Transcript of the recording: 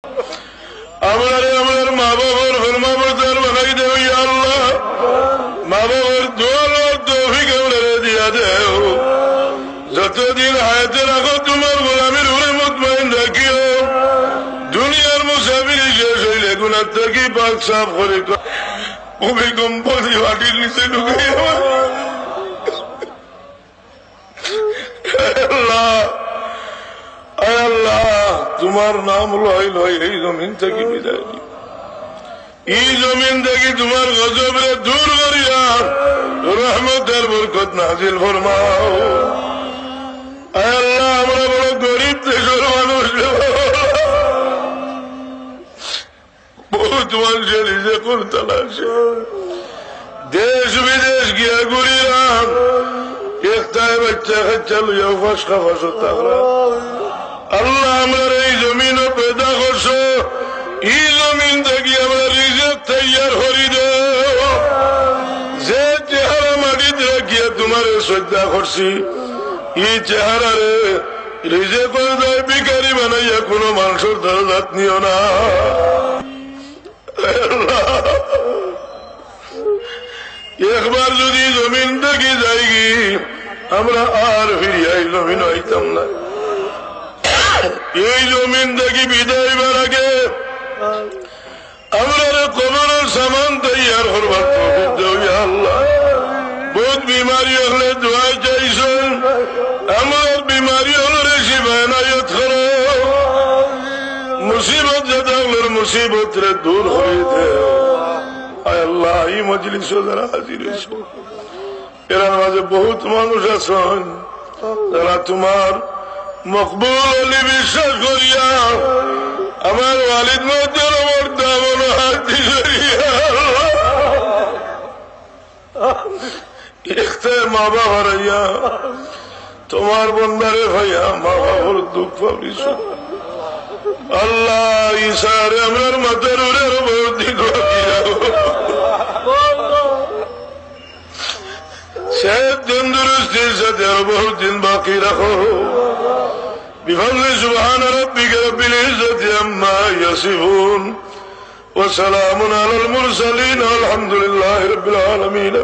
আমার মা বাবার ফরমা বরদার বানাই দেও ইয়া আল্লাহ। মা বাবার দোয়ার তৌফিক আমাদের দিয়া দেও। যতদিন হায়াতে রাখো তোমার গোলামের উপরে মুতমাইন রাখিও। দুনিয়ার মুসাফিরি শেষ হইলে গুনাহ থেকে পাক সাফ করে ভূমিকম্প মাটির নিচে ঢুকে আল্লাহ তোমার নাম লয় লয় এই জমিন থেকে বিদায় দিও। এই জমিন থেকে তোমার গজবরে দূর করিয়া রহমতের বরকত নাজিল ফরমাও। আল্লাহ আমরা বড় গরিব দেশের মানুষ, বহুত মানুষের নিজে করতে লাগছে, দেশ বিদেশ গিয়া ঘুরিলাম, একটাই বাচ্চা কাচ্চা লইয়া ফাঁসকা ফাঁস থাকলাম। আল্লাহ আমরা এই জমিনও পেদা করছো, এই জমিন থেকে আমরা রিজেক তৈয়ার করি দেও। যে চেহারা মাটিতে রাখিয়া তোমার শ্রদ্ধা করছি, এই চেহারারে রিজেক করে দেয় ভিখারি বানাইয়া কোনো মানুষের দরজাত নিও না। একবার যদি জমিন থেকে যাই আমরা আর ফিরিয়া এই জমিন হইতাম না। এই জমিন থেকে বিদায় বার আগে আমরা কবরের সামান তৈয়ার করবার তৌফিক দাও ইয়া আল্লাহ। বহুত বিমারি হলে দোয়া চাইছেন, আমার বিমারি হলে শিফা এনায়েত করো। মুসিবত যাদের মুসিবত রে দূর হয়ে দেও। আয় আল্লাহ এই মজলিস যারা হাজির হয়েছে এর মাঝে বহুত মানুষ আছেন যারা তোমার মকবুল অলি বিশ্বাস করিয়া আমার ওয়ালিদ মধ্যের আমার দামন হাতি করিয়া একতে মা বাবা রাইয়া তোমার বন্দারে ভাইয়া মা বাবার দুঃখ পাবলিস। আল্লাহ ইসারে আমার মাথার উড়ের বহুত দিন সেহত তন্দুরুস্তির সাথে আরো বহুত দিন বাকি রাখো। بفضل سبحان ربك رب العزة عما يصفون وسلام على المرسلين والحمد لله رب العالمين.